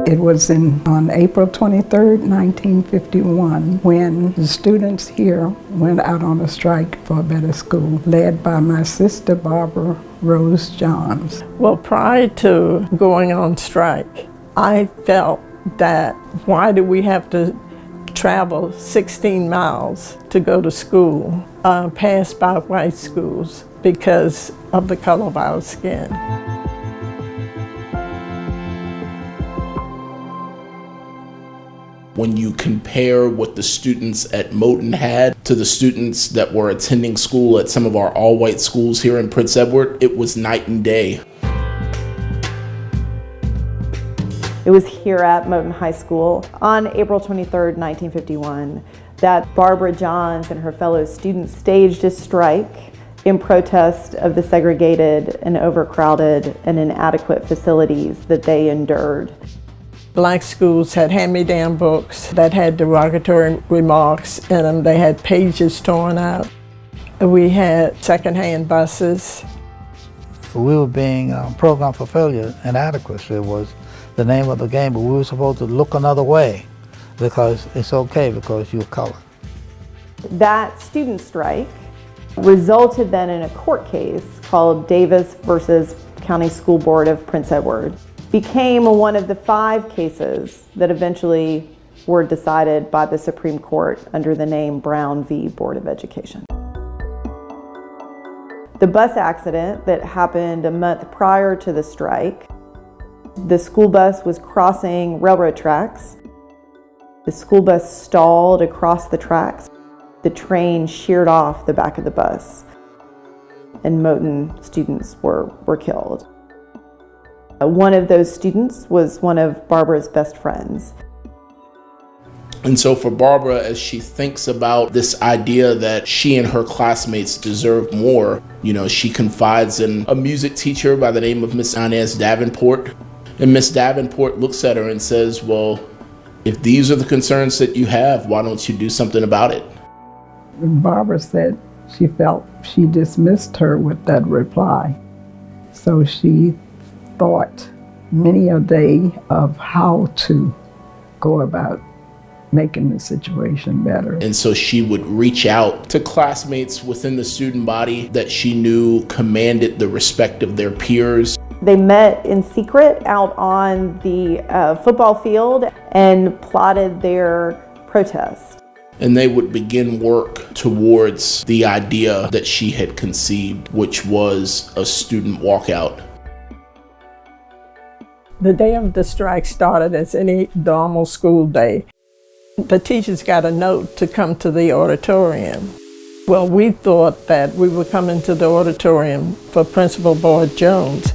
It was on April 23rd, 1951, when the students here went out on a strike for a better school, led by my sister, Barbara Rose Johns. Well, prior to going on strike, I felt that why do we have to travel 16 miles to go to school, pass by white schools because of the color of our skin. When you compare what the students at Moton had to the students that were attending school at some of our all-white schools here in Prince Edward, it was night and day. It was here at Moton High School on April 23rd, 1951, that Barbara Johns and her fellow students staged a strike in protest of the segregated and overcrowded and inadequate facilities that they endured. Black schools had hand-me-down books that had derogatory remarks in them. They had pages torn out. We had secondhand buses. We were being programmed for failure. Inadequacy was the name of the game, but we were supposed to look another way because it's okay because you're colored. That student strike resulted then in a court case called Davis versus County School Board of Prince Edward. Became one of the 5 cases that eventually were decided by the Supreme Court under the name Brown v. Board of Education. The bus accident that happened a month prior to the strike, the school bus was crossing railroad tracks. The school bus stalled across the tracks. The train sheared off the back of the bus, and Moton students were killed. One of those students was one of Barbara's best friends. And so for Barbara, as she thinks about this idea that she and her classmates deserve more, she confides in a music teacher by the name of Miss Inez Davenport. And Miss Davenport looks at her and says, well, if these are the concerns that you have, why don't you do something about it? Barbara said she felt she dismissed her with that reply. So she thought many a day of how to go about making the situation better. And so she would reach out to classmates within the student body that she knew commanded the respect of their peers. They met in secret out on the football field and plotted their protest. And they would begin work towards the idea that she had conceived, which was a student walkout. The day of the strike started as any normal school day. The teachers got a note to come to the auditorium. Well, we thought that we were coming to the auditorium for Principal Boyd Jones.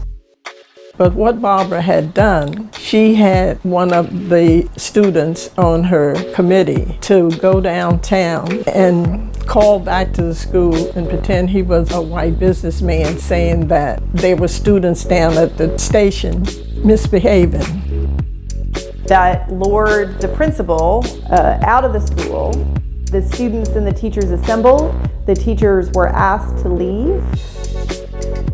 But what Barbara had done, she had one of the students on her committee to go downtown and call back to the school and pretend he was a white businessman, saying that there were students down at the station misbehaving. That lured the principal out of the school. The students and the teachers assembled. The teachers were asked to leave.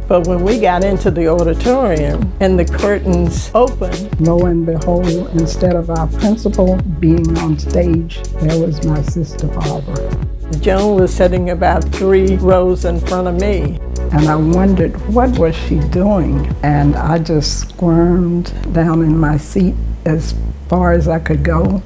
But when we got into the auditorium and the curtains opened, lo and behold, instead of our principal being on stage, there was my sister Barbara. Joan was sitting about 3 rows in front of me. And I wondered, what was she doing? And I just squirmed down in my seat as far as I could go.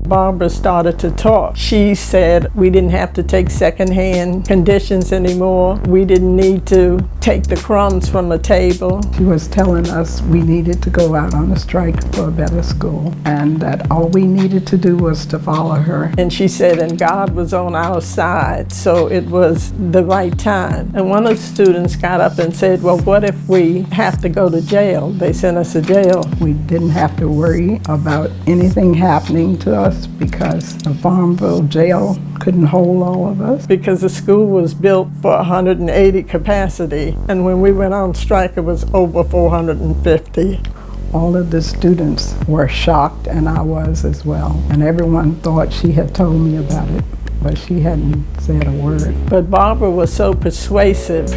Barbara started to talk. She said we didn't have to take secondhand conditions anymore. We didn't need to take the crumbs from the table. She was telling us we needed to go out on a strike for a better school, and that all we needed to do was to follow her. And she said, and God was on our side, so it was the right time. And one of the students got up and said, well, what if we have to go to jail? They sent us to jail. We didn't have to worry about anything happening to us because the Farmville jail couldn't hold all of us. Because the school was built for 180 capacity, and when we went on strike, it was over 450. All of the students were shocked, and I was as well. And everyone thought she had told me about it, but she hadn't said a word. But Barbara was so persuasive,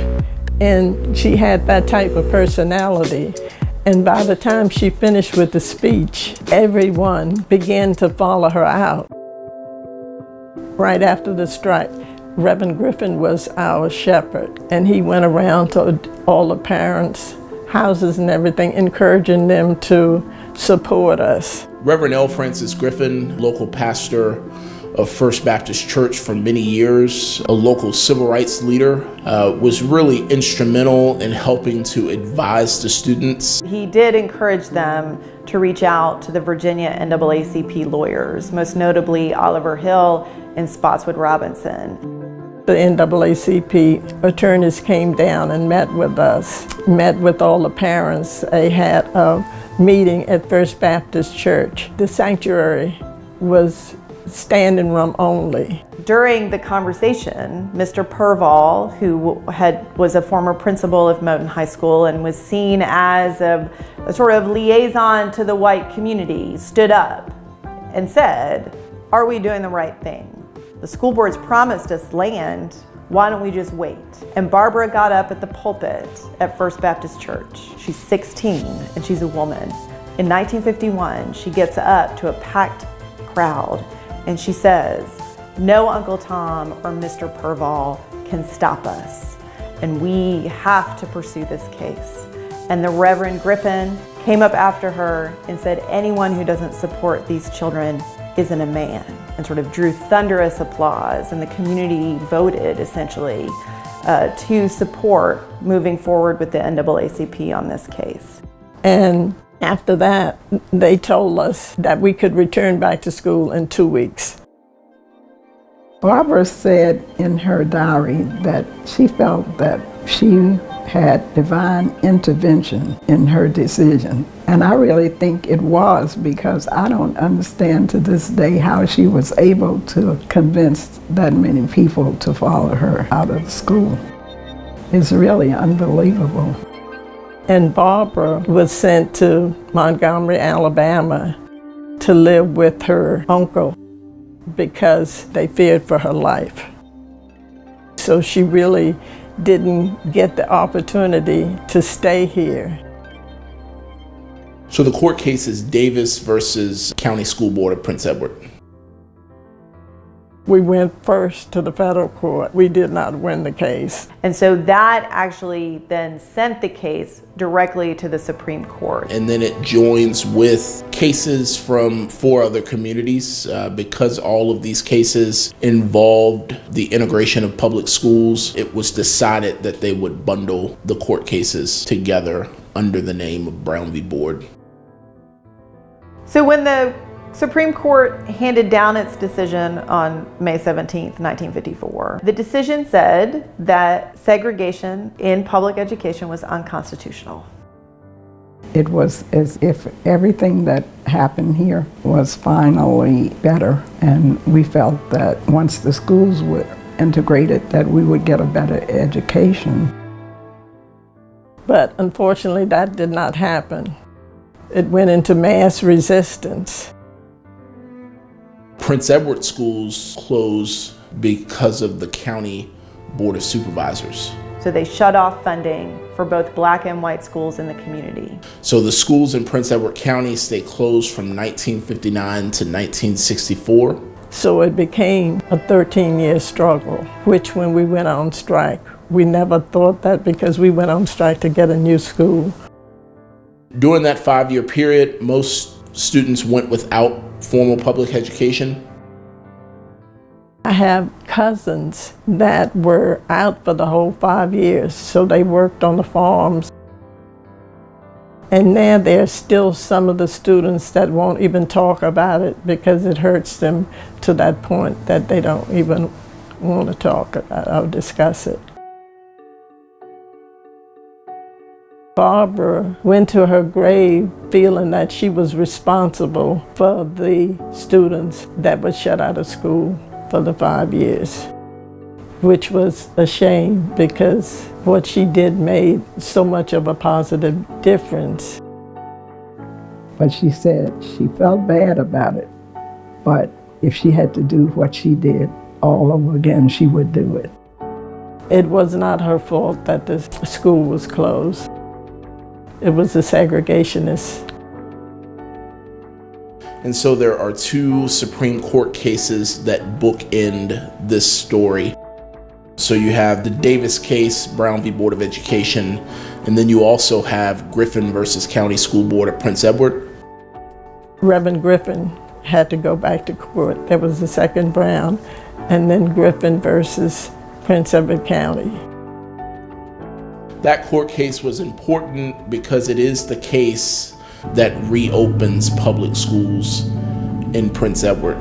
and she had that type of personality. And by the time she finished with the speech, everyone began to follow her out. Right after the strike, Reverend Griffin was our shepherd, and he went around to all the parents' houses and everything, encouraging them to support us. Reverend L. Francis Griffin, local pastor of First Baptist Church for many years, a local civil rights leader, was really instrumental in helping to advise the students. He did encourage them to reach out to the Virginia NAACP lawyers, most notably Oliver Hill and Spotswood Robinson. The NAACP attorneys came down and met with us, met with all the parents. They had a meeting at First Baptist Church. The sanctuary was standing room only. During the conversation, Mr. Purval, who was a former principal of Moton High School and was seen as a sort of liaison to the white community, stood up and said, "Are we doing the right thing? The school board's promised us land. Why don't we just wait?" And Barbara got up at the pulpit at First Baptist Church. She's 16 and she's a woman. In 1951, she gets up to a packed crowd and she says, "No Uncle Tom or Mr. Purval can stop us, and we have to pursue this case." And the Reverend Griffin came up after her and said, "Anyone who doesn't support these children isn't a man," and sort of drew thunderous applause, and the community voted essentially to support moving forward with the NAACP on this case. And after that, they told us that we could return back to school in 2 weeks. Barbara said in her diary that she felt that she had divine intervention in her decision. And I really think it was, because I don't understand to this day how she was able to convince that many people to follow her out of the school. It's really unbelievable. And Barbara was sent to Montgomery, Alabama to live with her uncle because they feared for her life. So she really didn't get the opportunity to stay here. So the court case is Davis versus County School Board of Prince Edward. We went first to the federal court. We did not win the case. And so that actually then sent the case directly to the Supreme Court. And then it joins with cases from 4 other communities because all of these cases involved the integration of public schools. It was decided that they would bundle the court cases together under the name of Brown v. Board. So when the Supreme Court handed down its decision on May 17th, 1954. The decision said that segregation in public education was unconstitutional. It was as if everything that happened here was finally better, and we felt that once the schools were integrated, that we would get a better education. But unfortunately, that did not happen. It went into mass resistance. Prince Edward schools closed because of the county board of supervisors. So they shut off funding for both black and white schools in the community. So the schools in Prince Edward County stayed closed from 1959 to 1964. So it became a 13-year struggle, which when we went on strike, we never thought that because we went on strike to get a new school. During that 5-year period, most students went without formal public education. I have cousins that were out for the whole 5 years, so they worked on the farms. And now there's still some of the students that won't even talk about it because it hurts them to that point that they don't even want to talk about it or discuss it. Barbara went to her grave feeling that she was responsible for the students that were shut out of school for the 5 years, which was a shame because what she did made so much of a positive difference. But she said she felt bad about it, but if she had to do what she did all over again, she would do it. It was not her fault that the school was closed. It was a segregationist. And so there are two Supreme Court cases that bookend this story. So you have the Davis case, Brown v. Board of Education, and then you also have Griffin versus County School Board of Prince Edward. Reverend Griffin had to go back to court. There was the second Brown, and then Griffin versus Prince Edward County. That court case was important because it is the case that reopens public schools in Prince Edward.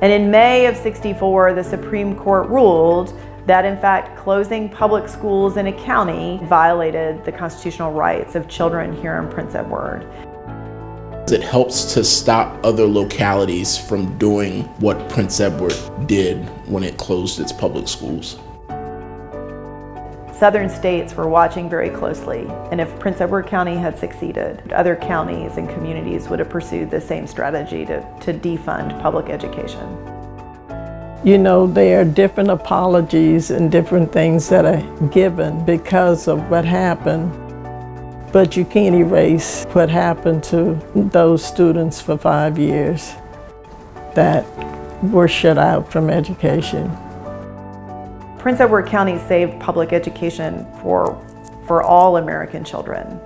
And in May of '64, the Supreme Court ruled that in fact closing public schools in a county violated the constitutional rights of children here in Prince Edward. It helps to stop other localities from doing what Prince Edward did when it closed its public schools. Southern states were watching very closely, and if Prince Edward County had succeeded, other counties and communities would have pursued the same strategy to defund public education. You know, there are different apologies and different things that are given because of what happened, but you can't erase what happened to those students for 5 years that were shut out from education. Prince Edward County saved public education for all American children.